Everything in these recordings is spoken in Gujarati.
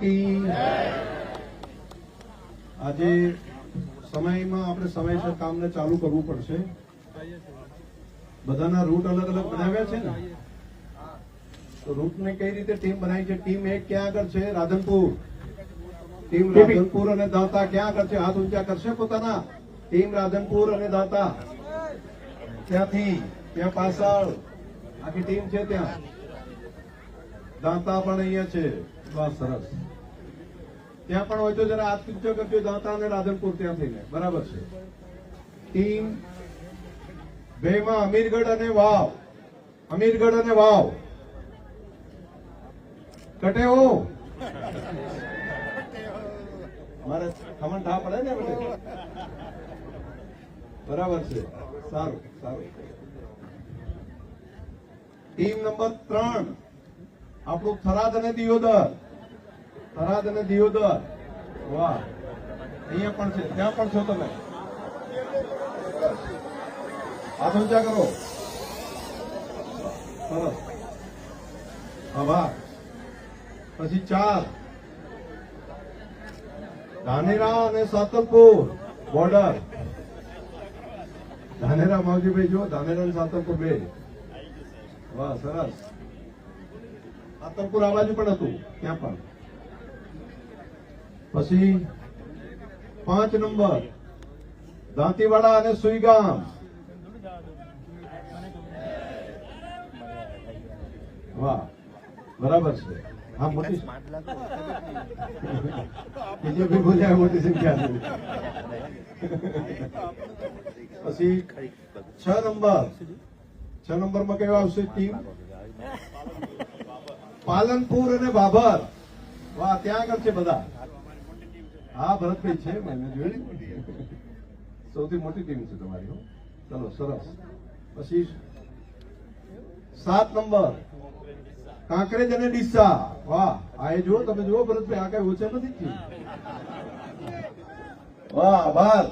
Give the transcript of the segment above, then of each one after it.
કી આજે સમયમાં આપણે સમયસર કામને ચાલુ કરવું પડશે. બધાના રૂટ અલગ અલગ બનાવ્યા છે ને, તો રૂટને કઈ રીતે ટીમ બનાવી છે? ટીમ 1 ક્યાં આગળ છે? રાધનપુર. ટીમ રાધનપુર અને દાંતા ક્યાં આગળ છે? હાથ ઊંચા કરશે પોતાના. ટીમ રાધનપુર અને દાંતા ત્યાંથી ત્યાં પાછળ આખી ટીમ છે. ત્યાં દાંતા પણ અહીંયા છે. બસ સરસ. ત્યાં પણ હોય તો જરા હાથ ઊંચો કરજો. દાંતા અને રાધનપુર ત્યાં થઈને બરાબર છે. ટીમ 2 માં અમીરગઢ અને વાવ. અમીરગઢ અને વાવ કટેવો મારે ખમણ ઠા પડે ને બધે બરાબર છે. સારું સારું. ટીમ નંબર 3 આપણું થરાદ અને દિયોદર. થરાદ અને દિયોદર. વાહ, અહીંયા પણ છે. ત્યાં પણ છો તમે. હાથ ઊંચા કરો. સરસ, આભાર. પછી 4 ધાનેરા અને સાતલપુર બોર્ડર. ધાનેરા માવજીભાઈ જો, ધાનેરા અને સાતલપુર 2. વાહ સરસ. સાતલપુર આ બાજુ પણ હતું, ત્યાં પણ. પછી 5 નંબર દાંતીવાડા અને સુઈગામ. વાહ બરાબર છે. હા, મોટી બીજે બી બોલ્યા મોટી સંખ્યા છે. પછી 6 નંબરમાં કયો આવશે ટીમ? પાલનપુર અને બાબર. વાહ, ત્યાં આગળ છે બધા. હા, ભરતભાઈ છે, મેં જોયું. સૌથી મોટી ટીમ છે તમારી. ચલો સરસ. પછી 7 નંબર કાંકરેજ અને ડીસા. વાહ, આ એ જુઓ, તમે જુઓ ભરતભાઈ, આ કઈ ઓછા નથી થયું. વાહ, આભાર.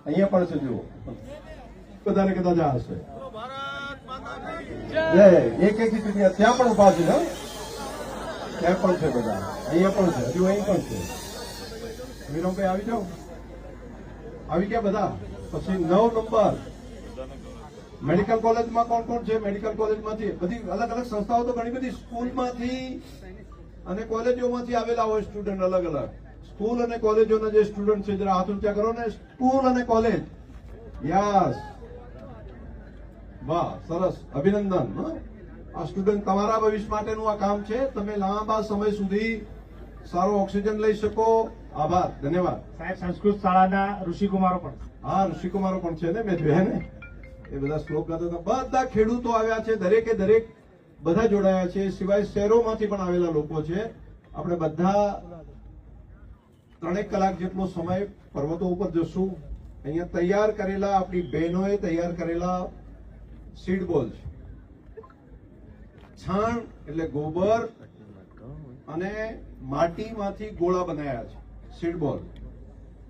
અહીંયા પણ છે, જુઓ. બધાને કદાચ આ હશે. એક એક ત્યાં પણ ઉભા છે. ત્યાં પણ છે બધા. અહીંયા પણ છે, હજુ અહીં પણ છે. વીરમભાઈ આવી જાઓ. આવી ગયા બધા. પછી 9 નંબર મેડિકલ કોલેજમાં કોણ કોણ છે? મેડિકલ કોલેજમાંથી બધી અલગ અલગ સંસ્થાઓ, તો ઘણી બધી સ્કૂલમાંથી અને કોલેજોમાંથી આવેલા હોય સ્ટુડન્ટ. અલગ અલગ સ્કૂલ અને કોલેજોના જે સ્ટુડન્ટ છે, જરા હાથ ઊંચા કરો ને. સ્કૂલ અને કોલેજ. યસ, વાહ સરસ, અભિનંદન. આ સ્ટુડન્ટ તમારા ભવિષ્ય માટેનું આ કામ છે. તમે લાંબા સમય સુધી સારો ઓક્સિજન લઈ શકો. આભાર, ધન્યવાદ. સાહેબ, સંસ્કૃત શાળાના ઋષિકુમારો પણ. હા, ઋષિકુમારો પણ છે ને, મેં જોયા ને. એ બધા શ્લોક ગાતા હતા. બધા ખેડૂતો આવ્યા છે, દરેકે દરેક બધા જોડાયા છે. સિવાય શહેરોમાંથી પણ આવેલા લોકો છે. આપણે બધા 3 કલાક જેટલો સમય પર્વતો ઉપર જશું. અહીંયા તૈયાર કરેલા, આપણી બહેનોએ તૈયાર કરેલા સીડ બોલ છે. છાણ એટલે ગોબર અને માટીમાંથી ગોળા બનાવ્યા છે, સીડ બોલ.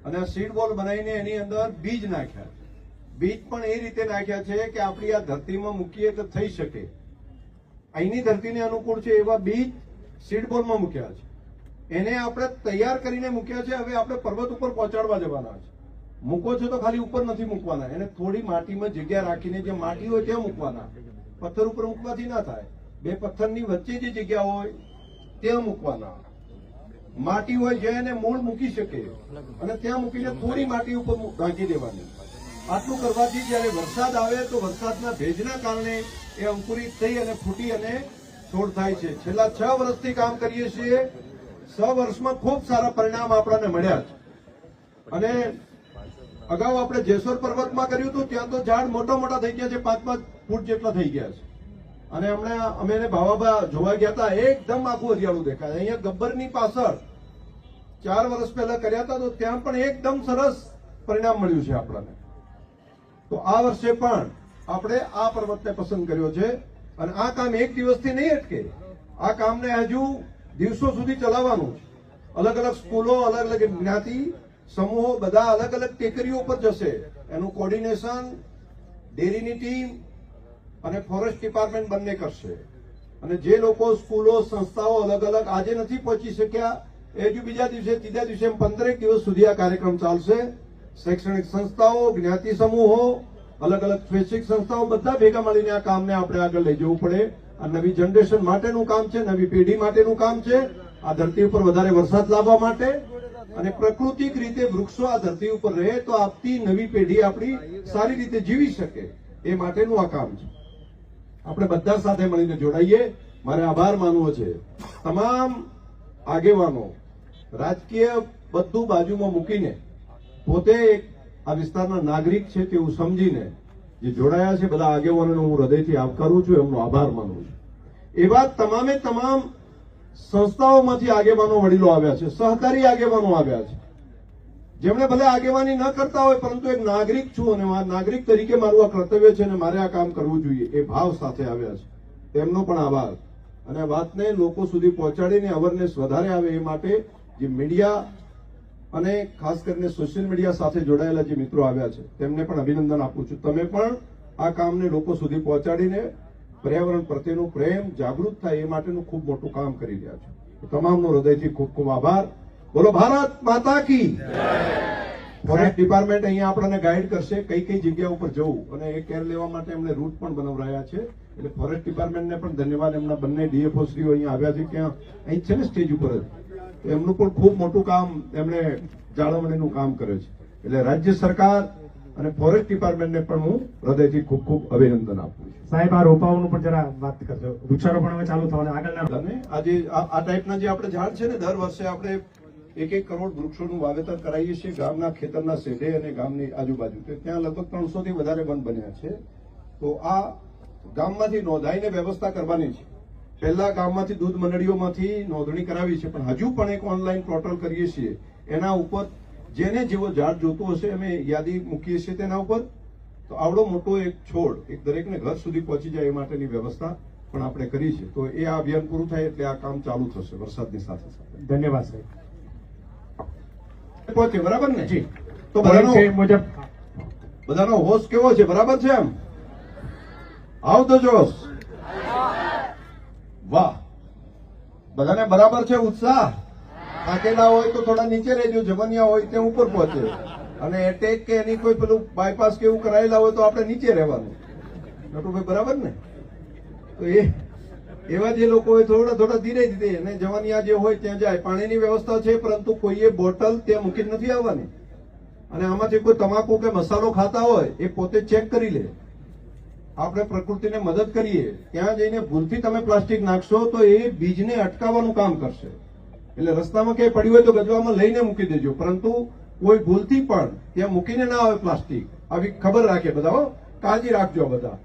અને આ સીડ બોલ બનાવીને એની અંદર બીજ નાખ્યા છે. બીજ પણ એ રીતે નાખ્યા છે કે આપણી આ ધરતીમાં મૂકીએ તો થઈ શકે. અહીંની ધરતીને અનુકૂળ છે એવા બીજ સીડ બોલમાં મૂક્યા છે. એને આપણે તૈયાર કરીને મૂક્યા છે. હવે આપણે પર્વત ઉપર પહોંચાડવા જવાના છે. મૂકો છો તો ખાલી ઉપર નથી મૂકવાના, એને થોડી માટીમાં જગ્યા રાખીને, જે માટી હોય ત્યાં મૂકવાના. પથ્થર ઉપર મૂકવાથી ના થાય. 2 પથ્થરની વચ્ચે જે જગ્યા હોય ત્યાં મૂકવાના. માટી હોય જે એને મૂળ મૂકી શકે, અને ત્યાં મૂકીને થોડી માટી ઉપર ઢાંકી દેવાની. આટલું કરવાથી જયારે વરસાદ આવે તો વરસાદના ભેજના કારણે એ અંકુરિત થઈ અને ફૂટી અને છોડ થાય છે. છેલ્લા 6 વર્ષથી કામ કરીએ છીએ. 6 વર્ષમાં ખૂબ સારા પરિણામ આપણને મળ્યા છે. અને અગાઉ આપણે જેસોર પર્વતમાં કર્યું હતું, ત્યાં તો ઝાડ મોટા મોટા થઈ ગયા છે, 5-5 ફૂટ જેટલા થઈ ગયા છે. અને હમણાં અમે ભાવાભા જોવા ગયા હતા, એકદમ આખું હરિયાળું દેખાય. અહીંયા ગબ્બરની પાછળ 4 વર્ષ પહેલા કર્યા હતા, તો ત્યાં પણ એકદમ સરસ પરિણામ મળ્યું છે આપણને. તો આ વર્ષે પણ આપણે આ પર્વતને પસંદ કર્યો છે. અને આ કામ એક દિવસથી નહીં અટકે. આ કામને હજુ દિવસો સુધી ચલાવવાનું છે. અલગ અલગ સ્કૂલો, અલગ અલગ જ્ઞાતિ સમૂહો બધા અલગ અલગ ટેકરીઓ પર જશે. એનું કોર્ડિનેશન ડેરીની ટીમ અને ફોરેસ્ટ ડિપાર્ટમેન્ટ બંને કરશે. અને જે લોકો સ્કૂલો સંસ્થાઓ અલગ અલગ આજે નથી પહોંચી શક્યા એ જો બીજા દિવસે ત્રીજા દિવસે એમ 15 દિવસ સુધી આ કાર્યક્રમ ચાલશે. શૈક્ષણિક સંસ્થાઓ, જ્ઞાતિ સમૂહો, અલગ અલગ સ્વૈચ્છિક સંસ્થાઓ બધા ભેગા મળીને આ કામને આપણે આગળ લઈ જવું પડે. આ નવી જનરેશન માટેનું કામ છે, નવી પેઢી માટેનું કામ છે. આ ધરતી ઉપર વધારે વરસાદ લાવવા માટે અને પ્રાકૃતિક રીતે વૃક્ષો આ ધરતી ઉપર રહે તો આવતી નવી પેઢી આપણી સારી રીતે જીવી શકે એ માટેનું આ કામ છે. આપણે બધા સાથે મળીને જોડાઈએ. મારે આભાર માનવો છે તમામ આગેવાનો, રાજકીય બધું બાજુમાં મૂકીને પોતે આ વિસ્તારના નાગરિક છે તેવું સમજીને જે જોડાયા છે બધા આગેવાનોને હું હૃદયથી આવકારું છું, એમનો આભાર માનું છું. એવા તમામે તમામ સંસ્થાઓમાંથી આગેવાનો વડીલો આવ્યા છે, સહકારી આગેવાનો આવ્યા છે, જેમણે ભલે આગેવાની ન કરતા હોય પરંતુ એક નાગરિક છું અને નાગરિક તરીકે મારું આ કર્તવ્ય છે અને મારે આ કામ કરવું જોઈએ એ ભાવ સાથે આવ્યા છે. તેમનો પણ આભાર. અને આ વાતને લોકો સુધી પહોંચાડીને અવેરનેસ વધારે આવે એ માટે જે મીડિયા અને ખાસ કરીને સોશિયલ મીડિયા સાથે જોડાયેલા જે મિત્રો આવ્યા છે તેમને પણ અભિનંદન આપું છું. તમે પણ આ કામને લોકો સુધી પહોંચાડીને પર્યાવરણ પ્રત્યેનો પ્રેમ જાગૃત થાય એ માટેનું ખૂબ મોટું કામ કરી રહ્યા છો. તમામનો હૃદયથી ખૂબ ખૂબ આભાર. બોલો ભારત માતા કી. ફોરેસ્ટ ડિપાર્ટમેન્ટ અહીંયા આપણને ગાઈડ કરશે કઈ કઈ જગ્યા ઉપર જવું અને એ કેર લેવા માટે એમણે રૂટ પણ બનાવરાયા છે. એટલે ફોરેસ્ટ ડિપાર્ટમેન્ટને પણ ધન્યવાદ. એમના બંને ડીએફઓ શ્રીઓ અહીંયા આવ્યા છે, ક્યાં અહીં છે ને સ્ટેજ ઉપર જ. એમનું પણ ખૂબ મોટું કામ એમણે જાળવણીનું કામ કરે છે. એટલે રાજ્ય સરકાર અને ફોરેસ્ટ ડિપાર્ટમેન્ટને પણ હું હૃદયથી ખૂબ ખૂબ અભિનંદન આપું છું. સાહેબ, આ રોપાઓનું પણ જરા વાત કરજો. વૃક્ષારોપણ હવે ચાલુ થવાના આગળના અને આજે આ ટાઈપના જે આપણે ઝાડ છે ને દર વર્ષે આપણે 1 કરોડ વૃક્ષોનું વાવેતર કરાવીએ છીએ ગામના ખેતરના શેઢે અને ગામની આજુબાજુ. તો ત્યાં લગભગ 300 થી વધારે વન બન્યા છે. તો આ ગામમાંથી નોંધાઈને વ્યવસ્થા કરવાની છે. પહેલા ગામમાંથી દૂધ મંડળીઓમાંથી નોંધણી કરાવી છે, પણ હજુ પણ એક ઓનલાઈન પોર્ટલ કરીએ છીએ. એના ઉપર જેને જેવો ઝાડ જોતું હશે અમે યાદી મૂકીએ છીએ તેના ઉપર. તો આવડો મોટો એક છોડ એક દરેકને ઘર સુધી પહોંચી જાય એ માટેની વ્યવસ્થા પણ આપણે કરી છે. તો એ આ અભિયાન પૂરું થાય એટલે આ કામ ચાલુ થશે વરસાદની સાથે સાથે. ધન્યવાદ સાહેબ. પહોંચે બરાબર ને? જી. તો બધાનો હોશ કેવો છે? બરાબર છે? એમ આવતો જોશ. વાહ, બધાને બરાબર છે ઉત્સાહ. થાકેલા હોય તો થોડા નીચે રહેજો, જમનિયા હોય તે ઉપર પહોંચે. અને એટેક કે એની કોઈ પેલું બાયપાસ કે એવું કરાયેલા હોય તો આપણે નીચે રહેવાનું. નટુભાઈ બરાબર ને? તો એવા જે લોકો હોય થોડા ધીરે ધીરે અને જવાનિયા જે હોય ત્યાં જાય. પાણીની વ્યવસ્થા છે પરંતુ કોઈએ બોટલ ત્યાં મૂકી નથી આવવાની. અને આમાંથી કોઈ તમાકુ કે મસાલો ખાતા હોય એ પોતે ચેક કરી લે. આપણે પ્રકૃતિને મદદ કરીએ. ત્યાં જઈને ભૂલથી તમે પ્લાસ્ટિક નાખશો તો એ બીજને અટકાવવાનું કામ કરશે. એટલે રસ્તામાં ક્યાંય પડ્યું હોય તો ગજવામાં લઈને મૂકી દેજો, પરંતુ કોઈ ભૂલથી પણ ત્યાં મૂકીને ના આવે પ્લાસ્ટિક. આવી ખબર રાખે બધા. કાળજી રાખજો બધા.